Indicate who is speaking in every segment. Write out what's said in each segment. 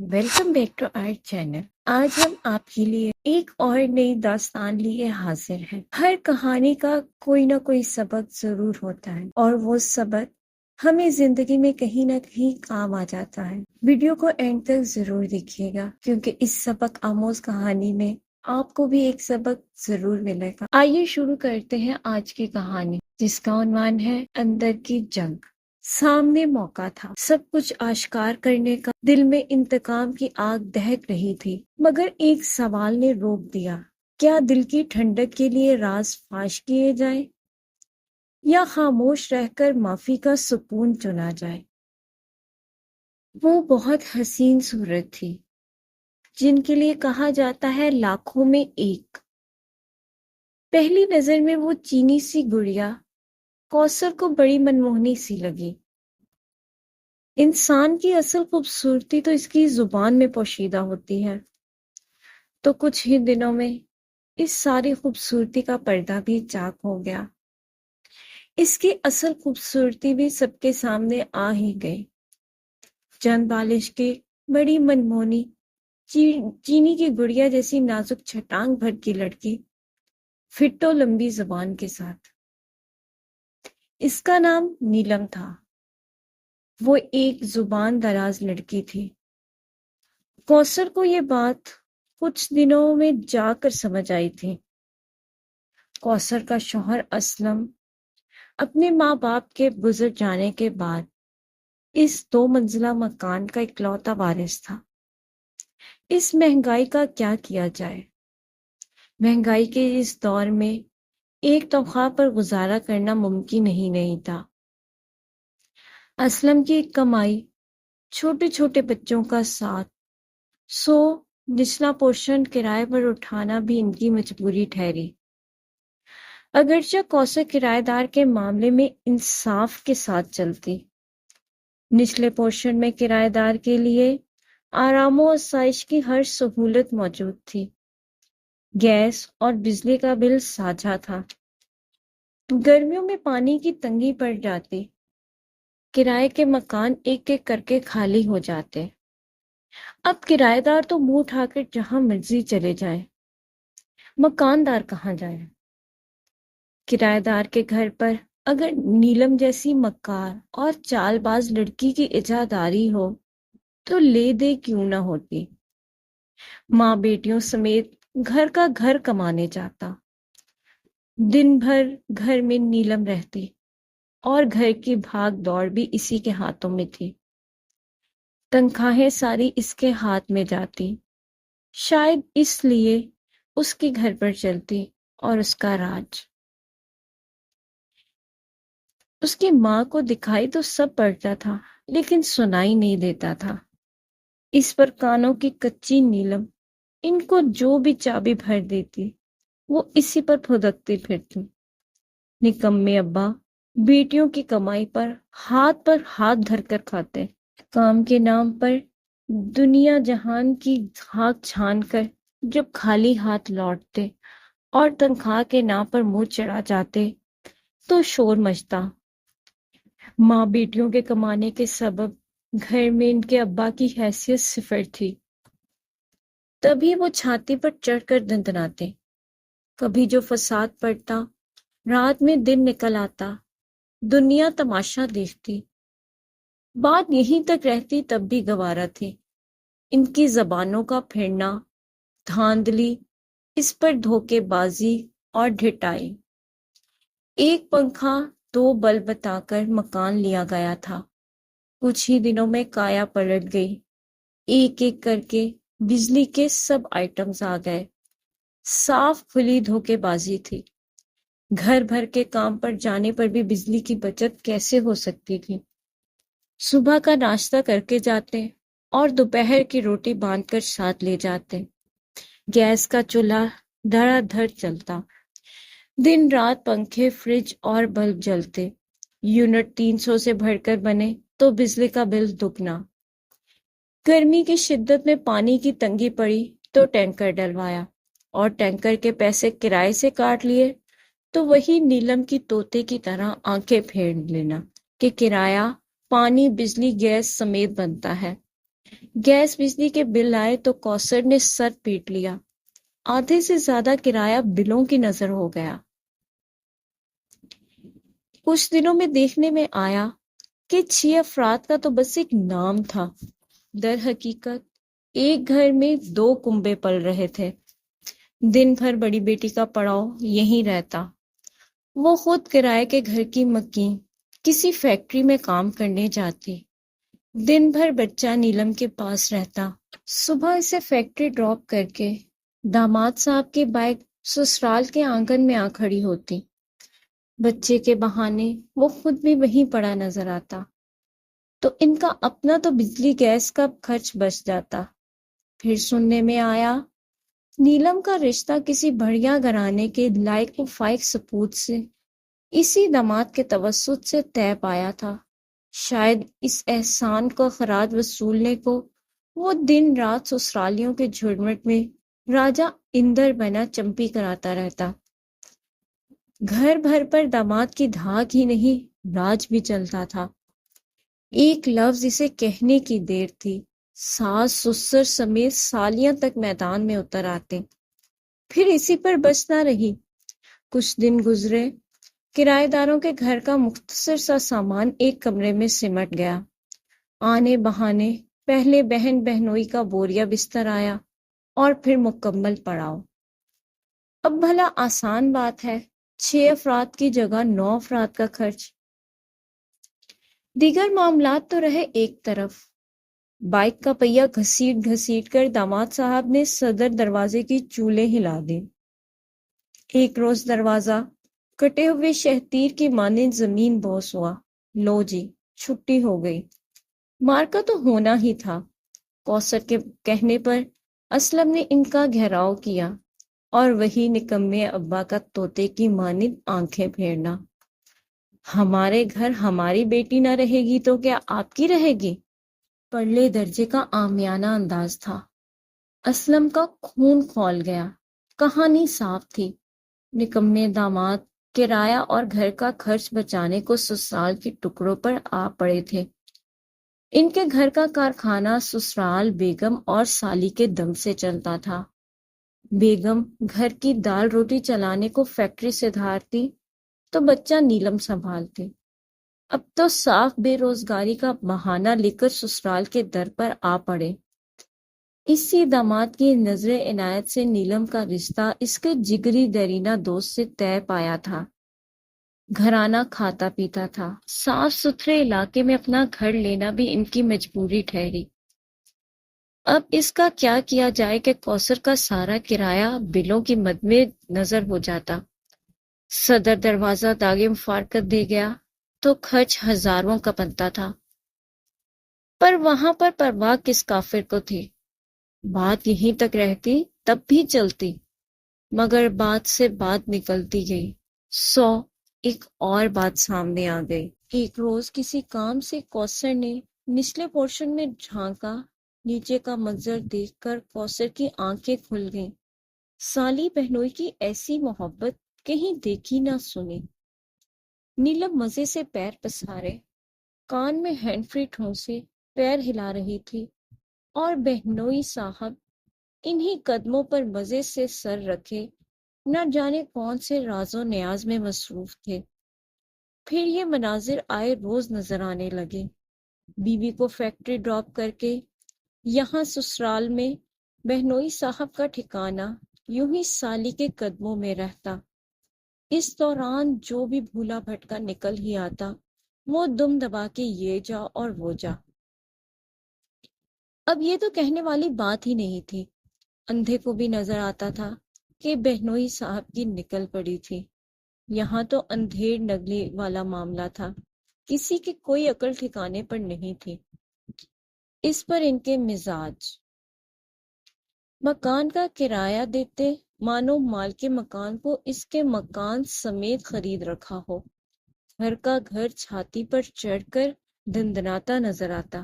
Speaker 1: Welcome back to our channel. آج ہم آپ کے لیے ایک اور نئی داستان لیے حاضر ہیں۔ ہر کہانی کا کوئی نہ کوئی سبق ضرور ہوتا ہے اور وہ سبق ہمیں زندگی میں کہیں نہ کہیں کام آ جاتا ہے۔ ویڈیو کو اینڈ تک ضرور دیکھیے گا کیونکہ اس سبق آموز کہانی میں آپ کو بھی ایک سبق ضرور ملے گا۔ آئیے شروع کرتے ہیں آج کی کہانی، جس کا عنوان ہے اندر کی جنگ۔ سامنے موقع تھا سب کچھ آشکار کرنے کا، دل میں انتقام کی آگ دہک رہی تھی، مگر ایک سوال نے روک دیا۔ کیا دل کی ٹھنڈک کے لیے راز فاش کیے جائیں یا خاموش رہ کر معافی کا سکون چنا جائے؟ وہ بہت حسین صورت تھی جن کے لیے کہا جاتا ہے لاکھوں میں ایک۔ پہلی نظر میں وہ چینی سی گڑیا کوثر کو بڑی منموہنی سی لگی۔ انسان کی اصل خوبصورتی تو اس کی زبان میں پوشیدہ ہوتی ہے، تو کچھ ہی دنوں میں اس ساری خوبصورتی کا پردہ بھی چاک ہو گیا۔ اس کی اصل خوبصورتی بھی سب کے سامنے آ ہی گئی۔ چند بالش کی بڑی منموہنی چینی کی گڑیا جیسی نازک چھٹانگ بھر کی لڑکی، پھٹو لمبی زبان کے ساتھ۔ اس کا نام نیلم تھا۔ وہ ایک زبان دراز لڑکی تھی۔ کوثر کو یہ بات کچھ دنوں میں جا کر سمجھ آئی تھی۔ کوثر کا شوہر اسلم اپنے ماں باپ کے گزر جانے کے بعد اس 2 منزلہ مکان کا اکلوتا وارث تھا۔ اس مہنگائی کا کیا کیا جائے؟ مہنگائی کے اس دور میں ایک تنخواہ پر گزارا کرنا ممکن ہی نہیں تھا۔ اسلم کی کمائی، چھوٹے چھوٹے بچوں کا ساتھ، نچلا پورشن کرائے پر اٹھانا بھی ان کی مجبوری ٹھہری۔ اگرچہ کوثر کرایہ دار کے معاملے میں انصاف کے ساتھ چلتی، نچلے پورشن میں کرایہ دار کے لیے آرام و آسائش کی ہر سہولت موجود تھی۔ گیس اور بجلی کا بل ساجھا تھا۔ گرمیوں میں پانی کی تنگی پڑ جاتی، کرائے کے مکان ایک ایک کر کے خالی ہو جاتے۔ اب کرایہ دار تو منہ اٹھا کر جہاں مرضی چلے جائیں، مکاندار کہاں جائے؟ کرایہ دار کے گھر پر اگر نیلم جیسی مکار اور چال باز لڑکی کی اجازداری ہو تو لے دے کیوں نہ ہوتی۔ ماں بیٹیوں سمیت گھر کا گھر کمانے جاتا، دن بھر گھر میں نیلم رہتی اور گھر کی بھاگ دوڑ بھی اسی کے ہاتھوں میں تھی۔ تنخواہیں ساری اس کے ہاتھ میں جاتی، شاید اس لیے اس کے گھر پر چلتی اور اس کا راج۔ اس کی ماں کو دکھائی تو سب پڑتا تھا لیکن سنائی نہیں دیتا تھا۔ اس پر کانوں کی کچی نیلم ان کو جو بھی چابی بھر دیتی وہ اسی پر پھدکتی پھرتی۔ نکمے ابا بیٹیوں کی کمائی پر ہاتھ دھر کر کھاتے، کام کے نام پر دنیا جہان کی خاک چھان کر جب خالی ہاتھ لوٹتے اور تنخواہ کے نام پر منہ چڑھا جاتے تو شور مچتا۔ ماں بیٹیوں کے کمانے کے سبب گھر میں ان کے ابا کی حیثیت صفر تھی، تبھی وہ چھاتی پر چڑھ کر دندناتے۔ کبھی جو فساد پڑتا، رات میں دن نکل آتا، دنیا تماشا دیکھتی۔ بات یہیں تک رہتی تب بھی گوارا تھی۔ ان کی زبانوں کا پھرنا، دھاندلی، اس پر دھوکے بازی اور ڈھٹائی۔ ایک پنکھا 2 بلب بتا کر مکان لیا گیا تھا، کچھ ہی دنوں میں کایا پلٹ گئی۔ ایک ایک کر کے بجلی کے سب آئٹمز آ گئے۔ صاف کھلی دھوکے بازی تھی۔ گھر بھر کے کام پر جانے پر بھی بجلی کی بچت کیسے ہو سکتی تھی؟ صبح کا ناشتہ کر کے جاتے اور دوپہر کی روٹی باندھ کر ساتھ لے جاتے۔ گیس کا چولہا دھڑا دھڑ چلتا، دن رات پنکھے، فریج اور بلب جلتے۔ یونٹ 300 سے بڑھ کر بنے تو بجلی کا بل دگنا۔ گرمی کی شدت میں پانی کی تنگی پڑی تو ٹینکر ڈلوایا اور ٹینکر کے پیسے کرائے سے کاٹ لیے تو وہی نیلم کی طوطے کی طرح آنکھیں پھیر لینا کہ کرایہ پانی، بجلی، گیس سمیت بنتا ہے۔ گیس بجلی کے بل آئے تو کوثر نے سر پیٹ لیا۔ آدھے سے زیادہ کرایہ بلوں کی نظر ہو گیا۔ کچھ دنوں میں دیکھنے میں آیا کہ 6 افراد کا تو بس ایک نام تھا۔ در حقیقت ایک گھر میں 2 کنبے پل رہے تھے۔ دن بھر بڑی بیٹی کا پڑاؤ یہیں رہتا۔ وہ خود کرائے کے گھر کی مکین کسی فیکٹری میں کام کرنے جاتی۔ دن بھر بچہ نیلم کے پاس رہتا۔ صبح اسے فیکٹری ڈراپ کر کے داماد صاحب کی بائک سسرال کے آنگن میں آ کھڑی ہوتی۔ بچے کے بہانے وہ خود بھی وہیں پڑا نظر آتا تو ان کا اپنا تو بجلی گیس کا خرچ بچ جاتا۔ پھر سننے میں آیا نیلم کا رشتہ کسی بڑھیا گھرانے کے لائق و فائق سپوت سے اسی داماد کے توسط سے طے پایا تھا۔ شاید اس احسان کا خراج وصولنے کو وہ دن رات سسرالیوں کے جھرمٹ میں راجا اندر بنا چمپی کراتا رہتا۔ گھر بھر پر داماد کی دھاک ہی نہیں راج بھی چلتا تھا۔ ایک لفظ اسے کہنے کی دیر تھی، ساس سسر سمیت سالیاں تک میدان میں اتر آتے۔ پھر اسی پر بس نہ رہی۔ کچھ دن گزرے، کرایہ داروں کے گھر کا مختصر سا سامان ایک کمرے میں سمٹ گیا۔ آنے بہانے پہلے بہن بہنوئی کا بوریا بستر آیا اور پھر مکمل پڑاؤ۔ اب بھلا آسان بات ہے، 6 افراد کی جگہ 9 افراد کا خرچ۔ دیگر معاملات تو رہے ایک طرف۔ بائک کا پہیہ گھسیٹ گھسیٹ کر داماد صاحب نے صدر دروازے کی چولیں ہلا دی۔ ایک روز دروازہ کٹے ہوئے شہتیر کی مانند زمین بوس ہوا۔ لو جی، چھٹی ہو گئی۔ مارکا تو ہونا ہی تھا۔ کوثر کے کہنے پر اسلم نے ان کا گھیراؤ کیا اور وہی نکمے ابا کا طوطے کی مانند آنکھیں پھیرنا۔ ہمارے گھر ہماری بیٹی نہ رہے گی تو کیا آپ کی رہے گی؟ پرلے درجے کا عامیانہ انداز تھا۔ اسلم کا خون کھول گیا۔ کہانی صاف تھی۔ نکمے داماد کرایہ اور گھر کا خرچ بچانے کو سسرال کے ٹکڑوں پر آ پڑے تھے۔ ان کے گھر کا کارخانہ سسرال بیگم اور سالی کے دم سے چلتا تھا۔ بیگم گھر کی دال روٹی چلانے کو فیکٹری سے دھارتی تو بچہ نیلم سنبھالتی۔ اب تو صاف بے روزگاری کا بہانہ لے کر سسرال کے در پر آ پڑے۔ اسی داماد کی نظر عنایت سے نیلم کا رشتہ اس کے جگری دیرینہ دوست سے طے پایا تھا۔ گھرانہ کھاتا پیتا تھا۔ صاف ستھرے علاقے میں اپنا گھر لینا بھی ان کی مجبوری ٹھہری۔ اب اس کا کیا کیا جائے کہ کوثر کا سارا کرایہ بلوں کی مد میں نظر ہو جاتا۔ صدر دروازہ داغ مفارقت دے گیا تو خرچ ہزاروں کا بنتا تھا۔ پر وہاں پر پرواہ کس کافر کو تھی؟ بات یہیں تک رہتی تب بھی چلتی، مگر بات سے بات نکلتی گئی۔ ایک اور بات سامنے آ گئی۔ ایک روز کسی کام سے کوثر نے نچلے پورشن میں جھانکا۔ نیچے کا منظر دیکھ کر کوثر کی آنکھیں کھل گئیں۔ سالی بہنوئی کی ایسی محبت کہیں دیکھی نہ سنی۔ نیلم مزے سے پیر پسارے، کان میں ہینڈ فری ٹھونسے پیر ہلا رہی تھی اور بہنوئی صاحب انہی قدموں پر مزے سے سر رکھے نہ جانے کون سے راز و نیاز میں مصروف تھے۔ پھر یہ مناظر آئے روز نظر آنے لگے۔ بیوی کو فیکٹری ڈراپ کر کے یہاں سسرال میں بہنوئی صاحب کا ٹھکانہ یوں ہی سالی کے قدموں میں رہتا۔ اس دوران جو بھی بھولا بھٹکا نکل ہی آتا وہ دم دبا کے یہ جا اور وہ جا۔ اب یہ تو کہنے والی بات ہی نہیں تھی۔ اندھے کو بھی نظر آتا تھا کہ بہنوئی صاحب کی نکل پڑی تھی۔ یہاں تو اندھیر نگلی والا معاملہ تھا، کسی کی کوئی عقل ٹھکانے پر نہیں تھی۔ اس پر ان کے مزاج۔ مکان کا کرایہ دیتے مانو مالک مکان کو اس کے مکان سمیت خرید رکھا ہو۔ گھر کا گھر چھاتی پر چڑھ کر دندناتا نظر آتا۔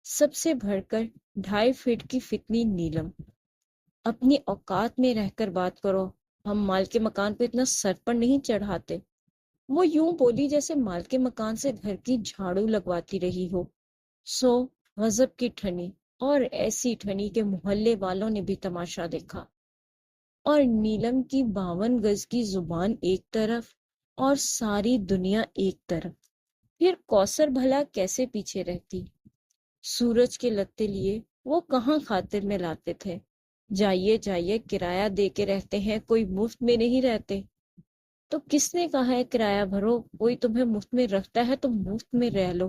Speaker 1: سب سے بڑھ کر 2.5 فٹ کی فتنی نیلم۔ اپنی اوقات میں رہ کر بات کرو، ہم مالک مکان کو اتنا سر پر نہیں چڑھاتے۔ وہ یوں بولی جیسے مالک مکان سے گھر کی جھاڑو لگواتی رہی ہو۔ غضب کی ٹھنی اور ایسی ٹھنی کے محلے والوں نے بھی تماشا دیکھا، اور نیلم کی 52 گز کی زبان ایک طرف اور ساری دنیا ایک طرف۔ پھر کوثر بھلا کیسے پیچھے رہتی؟ سورج کے لتے لیے وہ کہاں خاطر میں لاتے تھے؟ جائیے جائیے، کرایہ دے کے رہتے ہیں، کوئی مفت میں نہیں رہتے۔ تو کس نے کہا ہے کرایہ بھرو؟ کوئی تمہیں مفت میں رکھتا ہے تو مفت میں رہ لو۔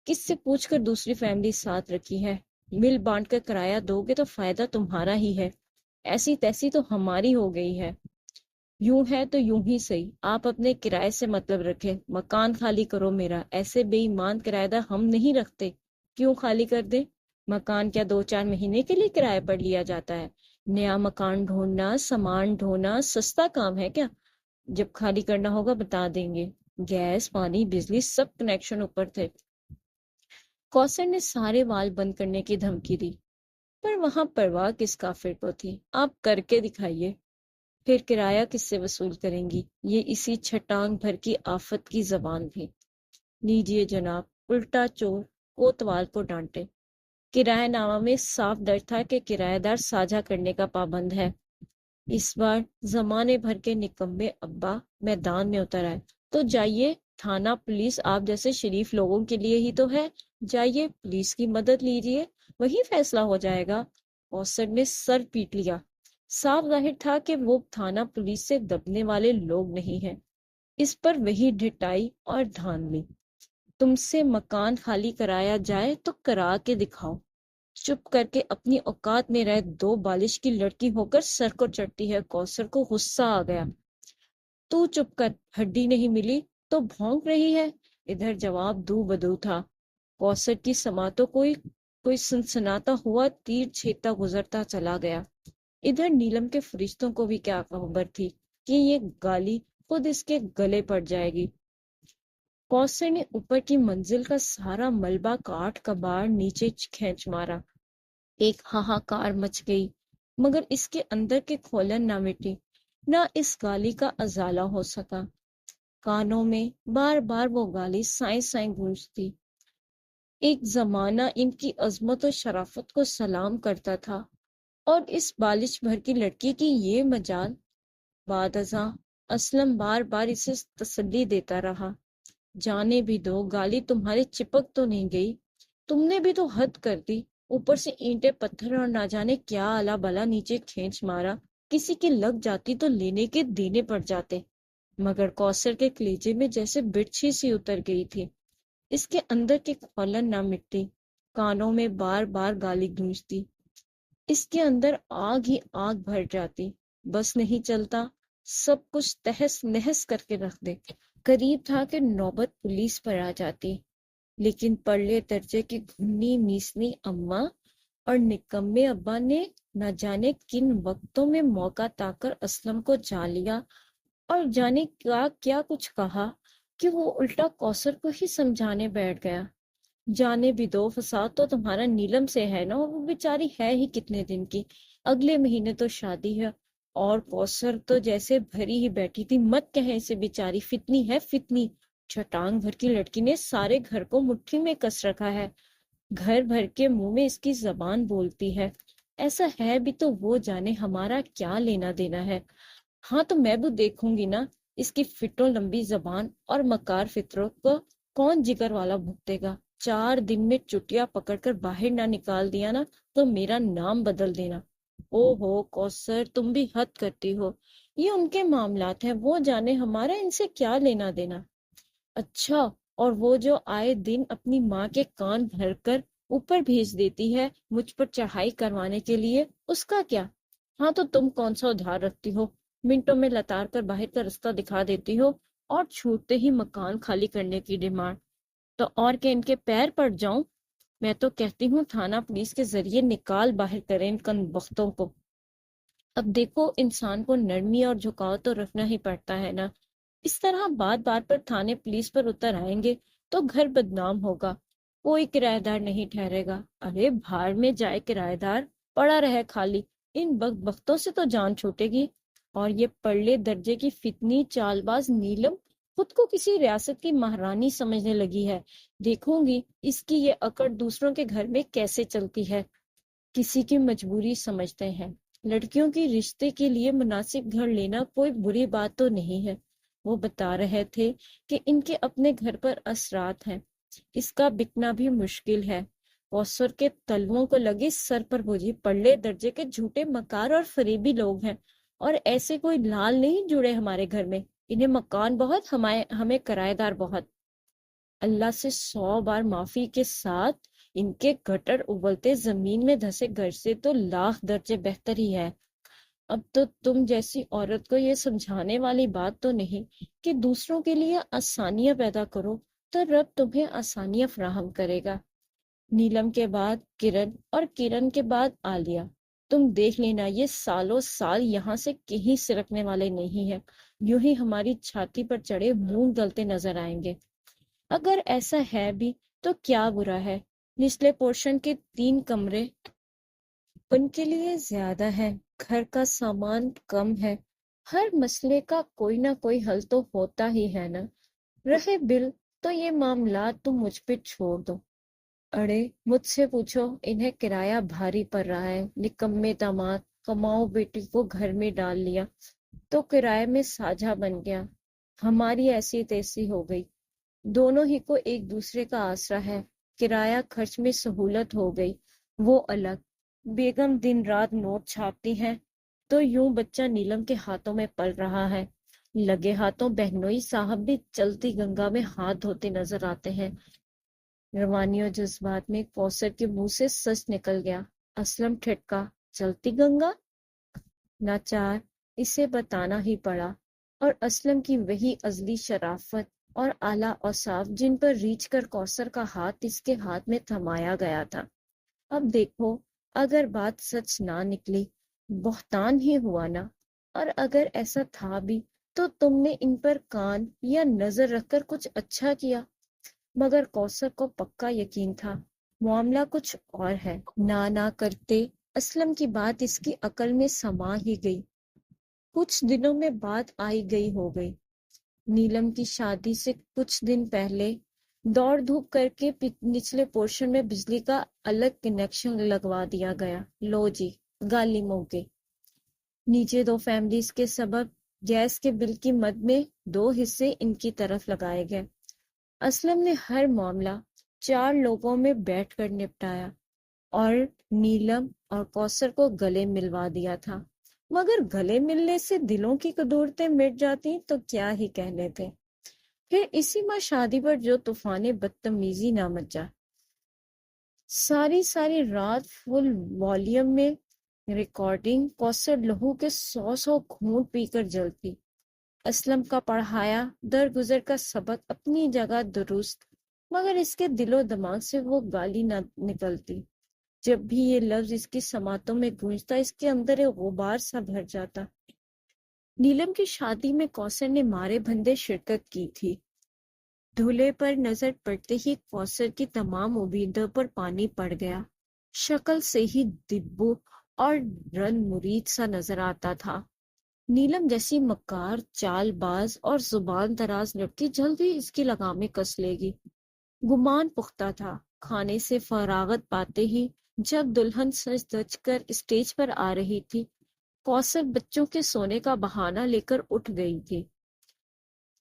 Speaker 1: کس سے پوچھ کر دوسری فیملی ساتھ رکھی ہے؟ مل بانٹ کر کرایہ دو گے تو فائدہ تمہارا ہی ہے، ایسی تیسی تو ہماری ہو گئی ہے۔ یوں ہے تو یوں ہی صحیح، آپ اپنے کرائے سے مطلب رکھیں، مکان خالی کرو میرا۔ ایسے بے ایمان کرایہ دار ہم نہیں رکھتے، کیوں خالی کر دیں؟ مکان کیا 2-4 مہینے کے لیے کرائے پر لیا جاتا ہے؟ نیا مکان ڈھونڈنا، سامان ڈھونا سستا کام ہے کیا؟ جب خالی کرنا ہوگا بتا دیں گے۔ گیس، پانی، بجلی سب کنیکشن اوپر تھے۔ کوثر نے سارے وال بند کرنے کی دھمکی دی، پر وہاں پرواہ کس کافر کو تھی؟ آپ کر کے دکھائیے۔ پھر کرایہ کس سے وصول کریں گی؟ یہ اسی چھٹانگ بھر کی آفت کی زبان تھی۔ لیجیے جناب، الٹا چور کوتوال کو ڈانٹے۔ کرایہ نامہ میں صاف درج تھا کہ کرایہ دار ساجھا کرنے کا پابند ہے۔ اس بار زمانے بھر کے نکمے ابا میدان میں اتر آئے۔ تو جائیے، تھانہ پولیس آپ جیسے شریف لوگوں کے لیے ہی تو ہے، جائیے پولیس کی مدد لیجیے، وہی فیصلہ ہو جائے گا۔ کوثر نے سر پیٹ لیا۔ صاف ظاہر تھا کہ وہ تھانہ پولیس سے دبنے والے لوگ نہیں ہیں۔ اس پر وہی ڈھٹائی اور دھاندلی۔ تم سے مکان خالی کرایا جائے تو کرا کے دکھاؤ۔ چپ کر کے اپنی اوقات میں رہ، 2 بالش کی لڑکی ہو کر سر کو چڑھتی ہے۔ کوثر کو غصہ آ گیا۔ تو چپ کر، ہڈی نہیں ملی تو بھونک رہی ہے؟ ادھر جواب دو بدو تھا۔ کوثر کی سماعتوں کوئی سنسناتا ہوا تیر چھیدتا گزرتا چلا گیا۔ ادھر نیلم کے فرشتوں کو بھی کیا خبر تھی کہ یہ گالی خود اس کے گلے پڑ جائے گی۔ کوثر نے اوپر کی منزل کا سارا ملبہ کاٹ کباڑ نیچے کھینچ مارا۔ ایک ہاہاکار مچ گئی، مگر اس کے اندر کے کھولن نہ مٹی، نہ اس گالی کا ازالہ ہو سکا۔ کانوں میں بار بار وہ گالی سائیں سائیں گونجتی۔ ایک زمانہ ان کی عظمت و شرافت کو سلام کرتا تھا، اور اس بالش بھر کی لڑکی کی یہ مجال۔ بعد ازاں اسلم بار بار اسے تسلی دیتا رہا، جانے بھی دو، گالی تمہارے چپک تو نہیں گئی، تم نے بھی تو حد کر دی۔ اوپر سے اینٹیں پتھر اور نہ جانے کیا آلا بلا نیچے کھینچ مارا، کسی کی لگ جاتی تو لینے کے دینے پڑ جاتے۔ مگر کوثر کے کلیجے میں جیسے برچھی سی اتر گئی تھی، اس کے اندر کے کھولن نہ مٹتی، کانوں میں بار بار گالی گونجتی، اس کے اندر آگ ہی آگ بھر جاتی۔ بس نہیں چلتا، سب کچھ تہس نہس کر کے رکھ دے۔ قریب تھا کہ نوبت پولیس پر آ جاتی، لیکن پرلے درجے کی گھنی میسنی اماں اور نکمے ابا نے نہ جانے کن وقتوں میں موقع تا کر اسلم کو جا لیا، اور جانے کیا کیا کچھ کہا کہ وہ الٹا کوثر کو ہی سمجھانے بیٹھ گیا۔ جانے بھی دو، فساد تو تمہارا نیلم سے ہے نا، وہ بیچاری ہے ہی کتنے دن کی، اگلے مہینے تو شادی ہے۔ اور کوثر تو جیسے بھری ہی بیٹھی تھی، مت کہیں اسے بیچاری، فتنی ہے فتنی۔ چھٹانگ بھر کی لڑکی نے سارے گھر کو مٹھی میں کس رکھا ہے، گھر بھر کے منہ میں اس کی زبان بولتی ہے۔ ایسا ہے بھی تو وہ جانے، ہمارا کیا لینا دینا ہے؟ ہاں تو میں بھی دیکھوں گی نا، اس کی فٹوں لمبی زبان اور مکار فطروں کو کون جگر والا بھگتے گا۔ 4 دن میں چٹیا پکڑ کر باہر نہ نکال دیا نا تو میرا نام بدل دینا۔ او ہو کوثر، تم بھی حد کرتی ہو، یہ ان کے معاملات ہیں، وہ جانے، ہمارا ان سے کیا لینا دینا۔ اچھا، اور وہ جو آئے دن اپنی ماں کے کان بھر کر اوپر بھیج دیتی ہے مجھ پر چڑھائی کروانے کے لیے، اس کا کیا؟ ہاں تو تم کون سا ادھار رکھتی ہو؟ منٹوں میں لتار کر باہر کا رستہ دکھا دیتی ہو، اور چھوٹتے ہی مکان خالی کرنے کی ڈیمانڈ۔ تو اور کہ ان کے پیر پڑ جاؤں؟ میں تو کہتی ہوں تھانہ پولیس کے ذریعے نکال باہر کریں ان کنبختوں کو۔ اب دیکھو، انسان کو نرمی اور جھکاؤ تو رکھنا ہی پڑتا ہے نا۔ اس طرح بار بار پر تھانے پولیس پر اتر آئیں گے تو گھر بدنام ہوگا، کوئی کرایہ دار نہیں ٹھہرے گا۔ ارے بھاڑ میں جائے کرایہ دار، پڑا رہے خالی، ان بدبختوں سے تو جان چھوٹے گی۔ اور یہ پرلے درجے کی فتنی چال باز نیلم خود کو کسی ریاست کی مہارانی سمجھنے لگی ہے۔ دیکھوں گی اس کی یہ اکڑ دوسروں کے گھر میں کیسے چلتی ہے۔ کسی کی مجبوری سمجھتے ہیں۔ لڑکیوں کی رشتے کے لیے مناسب گھر لینا کوئی بری بات تو نہیں ہے۔ وہ بتا رہے تھے کہ ان کے اپنے گھر پر اثرات ہیں، اس کا بکنا بھی مشکل ہے۔ کوثر کے تلووں کو لگی سر پر بوجھی، پڑلے درجے کے جھوٹے مکار اور فریبی لوگ ہیں، اور ایسے کوئی لال نہیں جڑے ہمارے گھر میں۔ انہیں مکان بہت، ہمیں کرایہ دار بہت۔ اللہ سے 100 بار معافی کے ساتھ ان کے گٹر ابلتے زمین میں دھسے گھر سے تو لاکھ درجے بہتر ہی ہے۔ اب تو تم جیسی عورت کو یہ سمجھانے والی بات تو نہیں کہ دوسروں کے لیے آسانیاں پیدا کرو تو رب تمہیں آسانیاں فراہم کرے گا۔ نیلم کے بعد کرن، اور کرن کے بعد عالیہ۔ تم دیکھ لینا، یہ سالوں سال یہاں سے کہیں سرکنے والے نہیں ہیں، یوں ہی ہماری چھاتی پر چڑھے مونگ گلتے نظر آئیں گے۔ اگر ایسا ہے بھی تو کیا برا ہے؟ نچلے پورشن کے 3 کمرے ان کے لیے زیادہ ہے، گھر کا سامان کم ہے، ہر مسئلے کا کوئی نہ کوئی حل تو ہوتا ہی ہے نا۔ رہے بل تو یہ معاملات تم مجھ پہ چھوڑ دو۔ اڑے مجھ سے پوچھو، انہیں کرایہ بھاری پڑ رہا ہے، نکمے داماد، کماؤ بیٹی کو گھر میں ڈال لیا تو کرائے میں ساجھا بن گیا، ہماری ایسی تیسی ہو گئی، دونوں ہی کو ایک دوسرے کا آسرا ہے، کرایہ خرچ میں سہولت ہو گئی، وہ الگ۔ بیگم دن رات نوٹ چھاپتی ہیں تو یوں بچہ نیلم کے ہاتھوں میں پل رہا ہے۔ لگے ہاتھوں بہنوئی صاحب بھی چلتی گنگا میں ہاتھ دھوتے نظر آتے ہیں۔ روانی و جذبات میں کوثر کے منہ سے سچ نکل گیا۔ اسلم ٹھٹکا، چلتی گنگا؟ ناچار اسے بتانا ہی پڑا، اور اسلم کی وہی ازلی شرافت اور اعلیٰ اوصاف جن پر ریچھ کر کوثر کا ہاتھ اس کے ہاتھ میں تھمایا گیا تھا۔ اب دیکھو، اگر بات سچ نہ نکلی، بہتان ہی ہوا نا، اور اگر ایسا تھا بھی تو تم نے ان پر کان یا نظر رکھ کر کچھ اچھا کیا۔ مگر کوثر کو پکا یقین تھا معاملہ کچھ اور ہے۔ نہ کرتے اسلم کی بات اس کی عقل میں سما ہی گئی۔ کچھ دنوں میں بات آئی گئی ہو گئی۔ نیلم کی شادی سے کچھ دن پہلے دوڑ دھوپ کر کے نچلے پورشن میں بجلی کا الگ کنیکشن لگوا دیا گیا۔ لو جی، گالی موکے۔ نیچے 2 فیملیز کے سبب گیس کے بل کی مد میں 2 حصے ان کی طرف لگائے گئے۔ اسلم نے ہر معاملہ 4 لوگوں میں بیٹھ کر نپٹایا اور نیلم اور کوثر کو گلے ملوا دیا تھا۔ مگر گلے ملنے سے دلوں کی قدورتیں مٹ جاتی تو کیا ہی کہنے تھے۔ پھر اسی ماہ شادی پر جو طوفان بدتمیزی نہ مچا۔ ساری رات فل والیوم میں ریکارڈنگ، کوثر لہو کے 100 گھونٹ پی کر جلتی۔ اسلم کا پڑھایا درگزر کا سبق اپنی جگہ درست، مگر اس کے دل و دماغ سے وہ گالی نہ نکلتی۔ جب بھی یہ لفظ اس کی سماعتوں میں گونجتا، اس کے اندر ایک غبار سا بھر جاتا۔ نیلم کی شادی میں کوثر نے مارے بھندے شرکت کی تھی۔ دھلے پر نظر پڑتے ہی کوثر کی تمام امیدوں پر پانی پڑ گیا۔ شکل سے ہی دبو اور رن مرید سا نظر آتا تھا۔ نیلم جیسی مکار، چال باز اور زبان دراز لڑکی جلدی اس کی لگامیں کس لے گی۔ گمان پختہ تھا۔ کھانے سے فراغت پاتے ہی جب دلہن سج دھج کر اسٹیج پر آ رہی تھی، کوثر بچوں کے سونے کا بہانہ لے کر اٹھ گئی تھی۔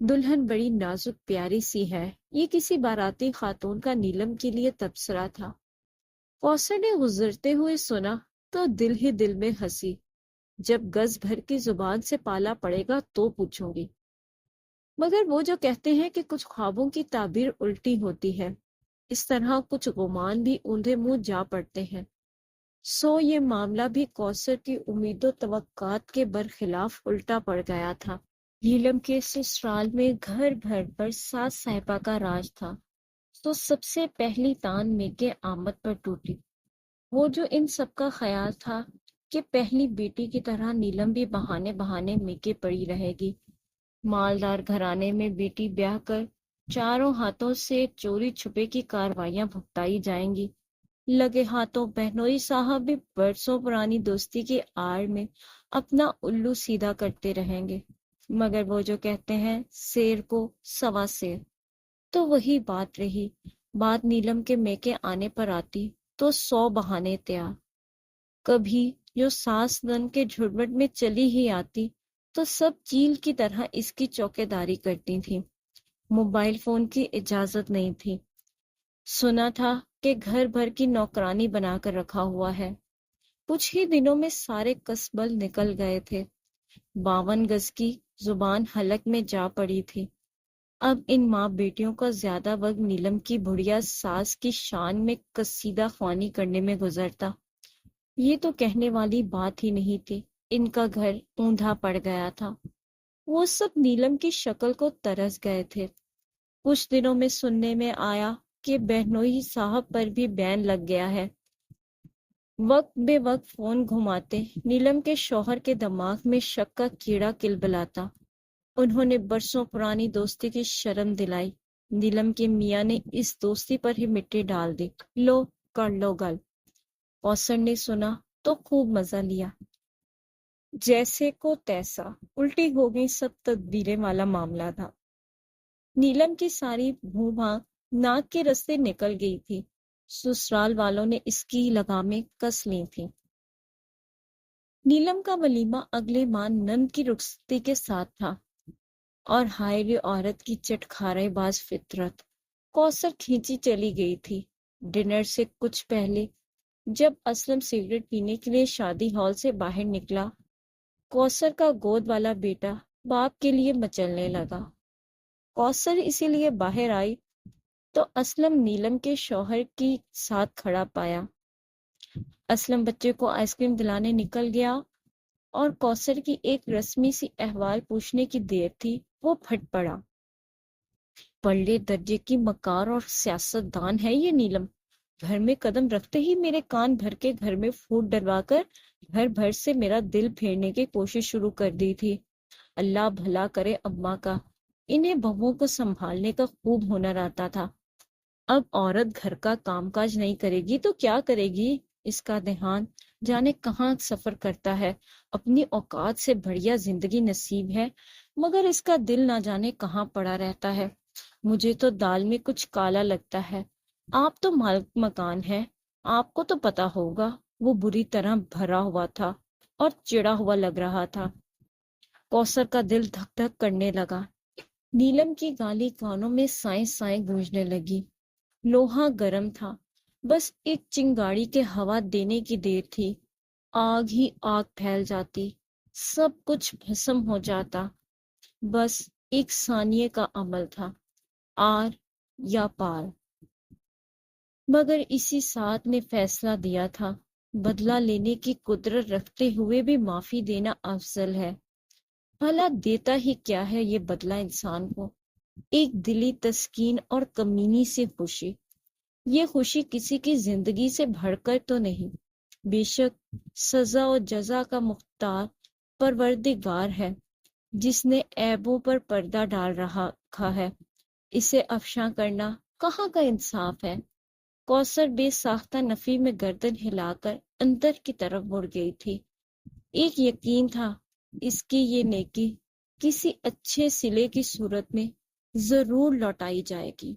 Speaker 1: دلہن بڑی نازک پیاری سی ہے، یہ کسی باراتی خاتون کا نیلم کے لیے تبصرہ تھا۔ کوثر نے گزرتے ہوئے سنا تو دل ہی دل میں ہنسی۔ جب گز بھر کی زبان سے پالا پڑے گا تو پوچھوں گی۔ مگر وہ جو کہتے ہیں کہ کچھ خوابوں کی تعبیر الٹی ہوتی ہے، اس طرح کچھ گمان بھی اوندھے منہ جا پڑتے ہیں۔ سو یہ معاملہ بھی کوثر کی امید و توقعات کے برخلاف الٹا پڑ گیا تھا۔ نیلم کے سسرال میں گھر بھر پر ساس صاحبہ کا راج تھا، تو سب سے پہلی تان میکے آمد پر ٹوٹی۔ وہ جو ان سب کا خیال تھا کہ پہلی بیٹی کی طرح نیلم بھی بہانے بہانے میکے پڑی رہے گی۔ مالدار گھرانے میں بیٹی بیاہ کر چاروں ہاتھوں سے چوری چھپے کی کاروائیاں بھگتائی جائیں گی۔ لگے ہاتھوں بہنوئی صاحب بھی برسوں پرانی دوستی کی آڑ میں اپنا الو سیدھا کرتے رہیں گے۔ مگر وہ جو کہتے ہیں سیر کو سوا سیر، تو وہی بات رہی۔ بات نیلم کے میکے آنے پر آتی تو 100 بہانے تیار۔ کبھی جو سانس دن کے جھرمٹ میں چلی ہی آتی تو سب چیل کی طرح اس کی چوکیداری کرتی تھی۔ موبائل فون کی اجازت نہیں تھی۔ سنا تھا کہ گھر بھر کی نوکرانی بنا کر رکھا ہوا ہے۔ کچھ ہی دنوں میں سارے کسبل نکل گئے تھے۔ 52 گز کی زبان حلق میں جا پڑی تھی۔ اب ان ماں بیٹیوں کا زیادہ وقت نیلم کی بڑھیا ساس کی شان میں قصیدہ خوانی کرنے میں گزرتا۔ یہ تو کہنے والی بات ہی نہیں تھی، ان کا گھر اوندھا پڑ گیا تھا۔ وہ سب نیلم کی شکل کو ترس گئے تھے۔ کچھ دنوں میں سننے میں آیا کہ بہنوئی صاحب پر بھی بین لگ گیا ہے۔ وقت بے وقت فون گھماتے نیلم کے شوہر کے دماغ میں شک کا کیڑا کلبلاتا۔ انہوں نے برسوں پرانی دوستی کی شرم دلائی۔ نیلم کے میاں نے اس دوستی پر ہی مٹی ڈال دی۔ لو کر لو گل۔ کوثر نے سنا تو خوب مزہ لیا۔ جیسے کو تیسا الٹی ہو گئی سب تدبیریں والا معاملہ تھا۔ نیلم کی ساری بھوں بھاں ناک کے رستے نکل گئی تھی۔ سسرال والوں نے اس کی لگامیں کس لی تھیں۔ نیلم کا ولیمہ اگلے ماہ نند کی رخصتی کے ساتھ تھا، اور ہائے وے عورت کی چٹخارے باز فطرت۔ کوثر کھینچی چلی گئی تھی۔ ڈنر سے کچھ پہلے جب اسلم سگریٹ پینے کے لیے شادی ہال سے باہر نکلا، کوثر کا گود والا بیٹا باپ کے لیے مچلنے لگا۔ کوثر اسی لیے باہر آئی تو اسلم نیلم کے شوہر کی ساتھ کھڑا پایا۔ اسلم بچے کو آئس کریم دلانے نکل گیا، اور کوثر کی ایک رسمی سی احوال پوچھنے کی دیر تھی وہ پھٹ پڑا۔ پرلے درجے کی مکار اور سیاست دان ہے یہ نیلم۔ گھر میں قدم رکھتے ہی میرے کان بھر کے گھر میں پھوٹ ڈلوا کر گھر بھر سے میرا دل پھیرنے کی کوشش شروع کر دی تھی۔ اللہ بھلا کرے اماں کا، انہیں بہووں کو سنبھالنے کا خوب ہنر آتا تھا۔ اب عورت گھر کا کام کاج نہیں کرے گی تو کیا کرے گی؟ اس کا دھیان جانے کہاں سفر کرتا ہے۔ اپنی اوقات سے بڑھیا زندگی نصیب ہے، مگر اس کا دل نہ جانے کہاں پڑا رہتا ہے۔ مجھے تو دال میں کچھ کالا لگتا ہے۔ آپ تو مالک مکان ہیں، آپ کو تو پتا ہوگا۔ وہ بری طرح بھرا ہوا تھا اور چڑا ہوا لگ رہا تھا۔ کوثر کا دل دھک دھک کرنے لگا۔ نیلم کی گالی کانوں میں سائیں سائیں گونجنے لگی۔ لوہا گرم تھا، بس ایک چنگاڑی کے ہوا دینے کی دیر تھی، آگ ہی آگ پھیل جاتی، سب کچھ بھسم ہو جاتا۔ بس ایک ثانیے کا عمل تھا، آر یا پار۔ مگر اسی ساتھ نے فیصلہ دیا تھا، بدلہ لینے کی قدرت رکھتے ہوئے بھی معافی دینا افضل ہے۔ بھلا دیتا ہی کیا ہے یہ بدلہ انسان کو؟ ایک دلی تسکین اور کمینی سی خوشی۔ یہ خوشی کسی کی زندگی سے بڑھ کر تو نہیں، بے شک سزا و جزا کا مختار پروردگار ہے، جس نے عیبوں پر پردہ ڈال رکھا ہے۔ اسے افشاں کرنا کہاں کا انصاف ہے؟ کوثر بے ساختہ نفی میں گردن ہلا کر اندر کی طرف مڑ گئی تھی۔ ایک یقین تھا، اس کی یہ نیکی کسی اچھے صلے کی صورت میں ضرور لوٹائی جائے گی۔